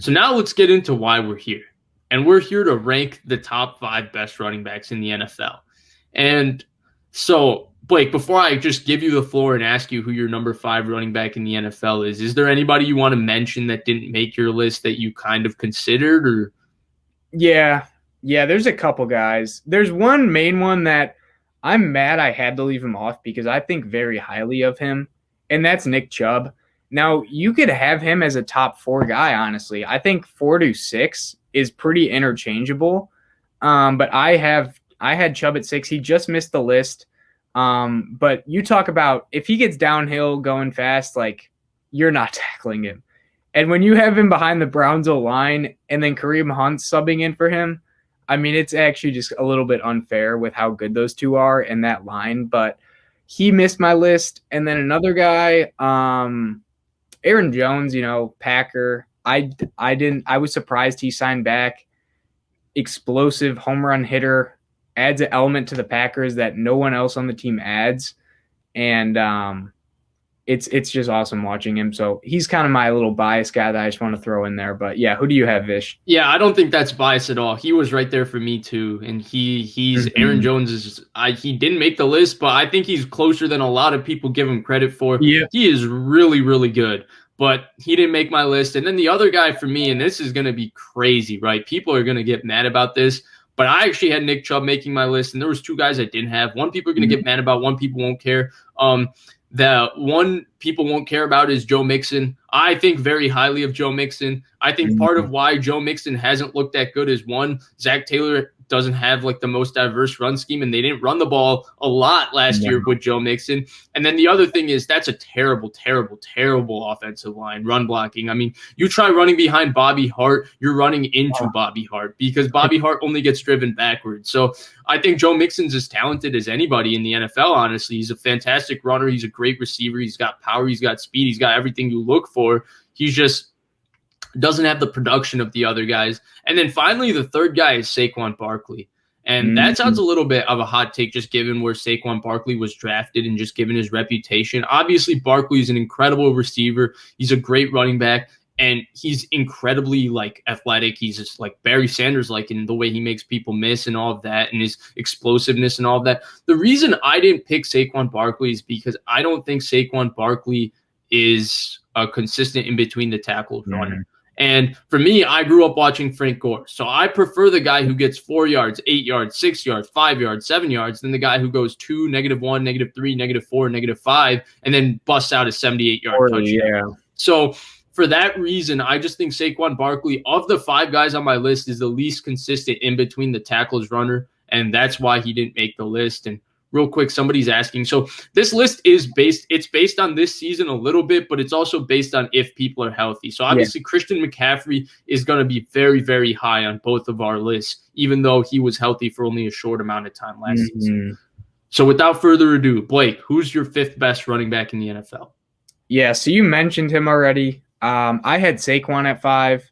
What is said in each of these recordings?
So now let's get into why we're here. And we're here to rank the top 5 best running backs in the NFL. And so, Blake, before I just give you the floor and ask you who your number 5 running back in the NFL is there anybody you want to mention that didn't make your list that you kind of considered? Or Yeah, there's a couple guys. There's one main one that I'm mad I had to leave him off because I think very highly of him, and that's Nick Chubb. Now, you could have him as a top 4 guy, honestly. I think 4 to 6 is pretty interchangeable. But I had Chubb at 6. He just missed the list. But you talk about if he gets downhill going fast, like, you're not tackling him. And when you have him behind the Browns O-line and then Kareem Hunt subbing in for him, I mean, it's actually just a little bit unfair with how good those two are in that line. But he missed my list. And then another guy, Aaron Jones, Packer. I was surprised he signed back. Explosive home run hitter, adds an element to the Packers that no one else on the team adds. And it's just awesome watching him. So he's kind of my little bias guy that I just want to throw in there. But yeah, who do you have, Vish? Yeah, I don't think that's bias at all. He was right there for me too. And he's Aaron Jones is he didn't make the list, but I think he's closer than a lot of people give him credit for. Yeah. He is really, really good. But he didn't make my list. And then the other guy for me, and this is going to be crazy, right? People are going to get mad about this. But I actually had Nick Chubb making my list, and there was 2 guys I didn't have. One people are going to get mad about, one people won't care. The one people won't care about is Joe Mixon. I think very highly of Joe Mixon. I think part of why Joe Mixon hasn't looked that good is, one, Zach Taylor doesn't have like the most diverse run scheme, and they didn't run the ball a lot last year with Joe Mixon. And then the other thing is that's a terrible, terrible, terrible offensive line, run blocking. I mean, you try running behind Bobby Hart, you're running into Bobby Hart because Bobby Hart only gets driven backwards. So I think Joe Mixon's as talented as anybody in the NFL, honestly. He's a fantastic runner. He's a great receiver. He's got power. He's got speed. He's got everything you look for. He's just doesn't have the production of the other guys. And then finally, the third guy is Saquon Barkley. And that sounds a little bit of a hot take just given where Saquon Barkley was drafted and just given his reputation. Obviously, Barkley is an incredible receiver. He's a great running back. And he's incredibly, athletic. He's just like Barry Sanders-like in the way he makes people miss and all of that and his explosiveness and all of that. The reason I didn't pick Saquon Barkley is because I don't think Saquon Barkley is a consistent in between the tackles runner. And for me, I grew up watching Frank Gore. So I prefer the guy who gets 4 yards, 8 yards, 6 yards, 5 yards, 7 yards than the guy who goes 2, -1, -3, -4, -5, and then busts out a 78-yard touchdown. Yeah. So for that reason, I just think Saquon Barkley, of the 5 guys on my list, is the least consistent in between the tackles runner. And that's why he didn't make the list. And real quick, somebody's asking. So this list is based on this season a little bit, but it's also based on if people are healthy. So obviously Christian McCaffrey is going to be very, very high on both of our lists, even though he was healthy for only a short amount of time last season. So without further ado, Blake, who's your 5th best running back in the NFL? Yeah, so you mentioned him already. I had Saquon at 5.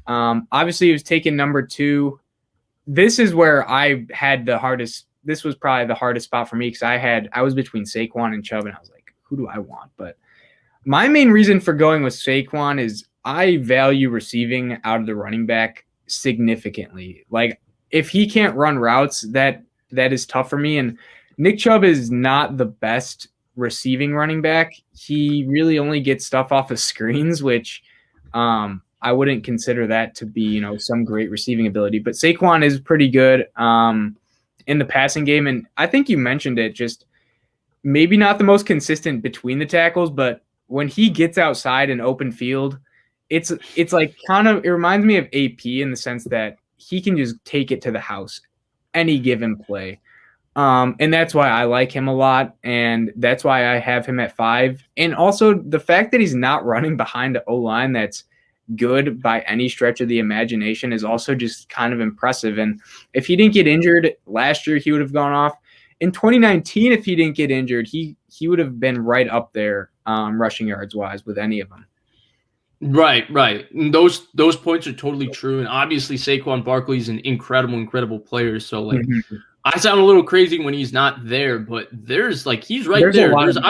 Obviously, he was taken number 2. This is where I had the hardest. This was probably the hardest spot for me because I was between Saquon and Chubb, and I was like, who do I want? But my main reason for going with Saquon is I value receiving out of the running back significantly. Like, if he can't run routes, that is tough for me. And Nick Chubb is not the best receiving running back. He really only gets stuff off of screens, which I wouldn't consider that to be, some great receiving ability. But Saquon is pretty good in the passing game. And I think you mentioned it, just maybe not the most consistent between the tackles, but when he gets outside in open field, it's like it reminds me of AP in the sense that he can just take it to the house any given play. And that's why I like him a lot. And that's why I have him at 5. And also the fact that he's not running behind the O-line that's good by any stretch of the imagination is also just kind of impressive. And if he didn't get injured last year, he would have gone off. In 2019, if he didn't get injured, he would have been right up there rushing yards wise with any of them. Right. And those points are totally true. And obviously Saquon Barkley is an incredible player. So I sound a little crazy when he's not there, but there's like he's right There's a there. lot There's of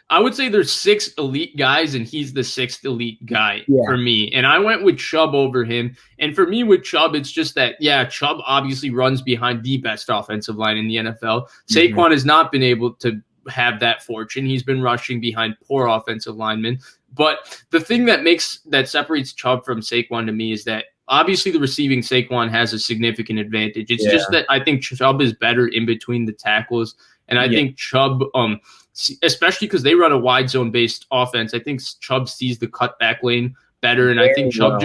I would say there's 6 elite guys, and he's the 6th elite guy Yeah. for me. And I went with Chubb over him. And for me with Chubb, it's just that Chubb obviously runs behind the best offensive line in the NFL. Saquon has not been able to have that fortune. He's been rushing behind poor offensive linemen. But the thing that separates Chubb from Saquon to me is that obviously the receiving Saquon has a significant advantage. It's just that I think Chubb is better in between the tackles. And I think Chubb, especially because they run a wide zone based offense, I think Chubb sees the cutback lane better. And I think Chubb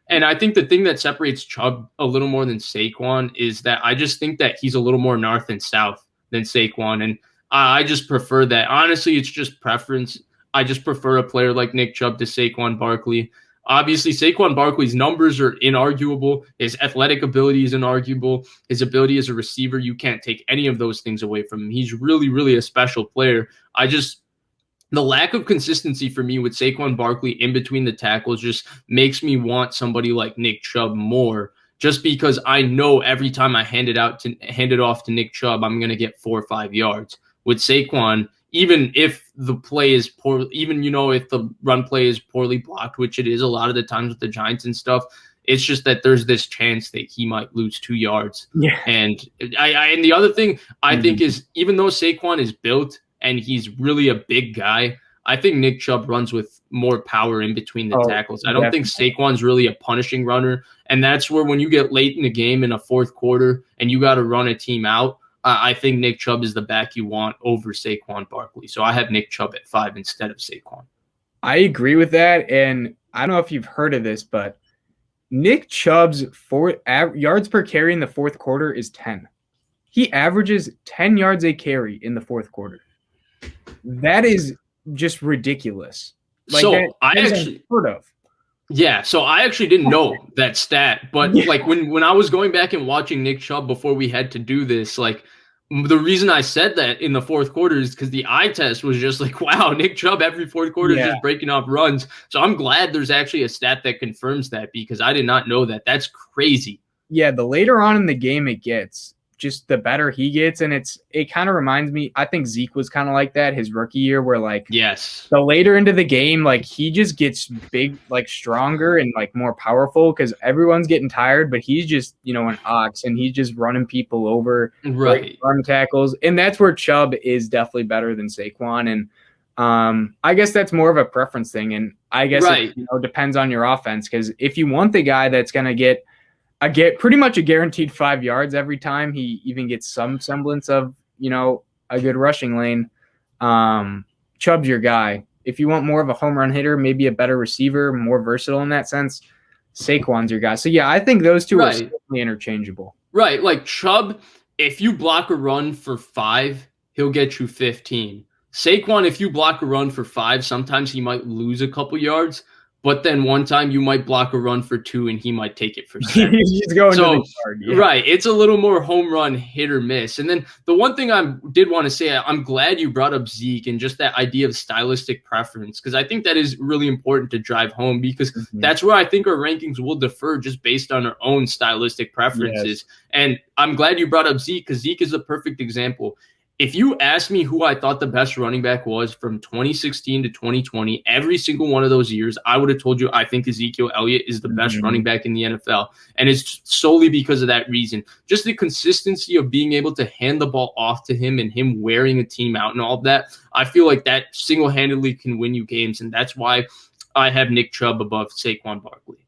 and I think the thing that separates Chubb a little more than Saquon is that I just think that he's a little more north and south than Saquon. And I just prefer that. Honestly, it's just preference. I just prefer a player like Nick Chubb to Saquon Barkley. Obviously, Saquon Barkley's numbers are inarguable. His athletic ability is inarguable. His ability as a receiver, you can't take any of those things away from him. He's really, really a special player. The lack of consistency for me with Saquon Barkley in between the tackles just makes me want somebody like Nick Chubb more, just because I know every time I hand it off to Nick Chubb, I'm going to get 4 or 5 yards. With Saquon, even if the play is poor, even, if the run play is poorly blocked, which it is a lot of the times with the Giants and stuff, it's just that there's this chance that he might lose 2 yards. Yeah. And and the other thing I think is, even though Saquon is built and he's really a big guy, I think Nick Chubb runs with more power in between the tackles. I don't think Saquon's really a punishing runner. And that's where when you get late in the game in a fourth quarter and you got to run a team out, I think Nick Chubb is the back you want over Saquon Barkley. So I have Nick Chubb at 5 instead of Saquon. I agree with that. And I don't know if you've heard of this, but Nick Chubb's yards per carry in the fourth quarter is 10. He averages 10 yards a carry in the fourth quarter. That is just ridiculous. So I actually heard of. Yeah, so I actually didn't know that stat, but like when I was going back and watching Nick Chubb before we had to do this, like the reason I said that in the fourth quarter is because the eye test was just like, wow, Nick Chubb every fourth quarter is just breaking off runs. So I'm glad there's actually a stat that confirms that, because I did not know that. That's crazy. Yeah, the later on in the game it gets, just the better he gets. And it kind of reminds me, I think Zeke was kind of like that his rookie year, where like the later into the game, like he just gets big, like stronger and like more powerful because everyone's getting tired, but he's just, an ox and he's just running people over, run tackles. And that's where Chubb is definitely better than Saquon. And I guess that's more of a preference thing. And I guess it depends on your offense, because if you want the guy that's going to get pretty much a guaranteed 5 yards every time he even gets some semblance of, a good rushing lane, Chubb's your guy. If you want more of a home run hitter, maybe a better receiver, more versatile in that sense, Saquon's your guy. So, yeah, I think those two are certainly interchangeable. Right. Like Chubb, if you block a run for 5, he'll get you 15. Saquon, if you block a run for 5, sometimes he might lose a couple yards. But then one time you might block a run for 2 and he might take it for 7. He's going to the yard. Yeah. Right. It's a little more home run hit or miss. And then the one thing I did want to say, I'm glad you brought up Zeke and just that idea of stylistic preference, because I think that is really important to drive home, because that's where I think our rankings will differ just based on our own stylistic preferences. And I'm glad you brought up Zeke, because Zeke is a perfect example. If you asked me who I thought the best running back was from 2016 to 2020, every single one of those years, I would have told you I think Ezekiel Elliott is the best running back in the NFL. And it's solely because of that reason. Just the consistency of being able to hand the ball off to him and him wearing a team out and all of that. I feel like that single-handedly can win you games. And that's why I have Nick Chubb above Saquon Barkley.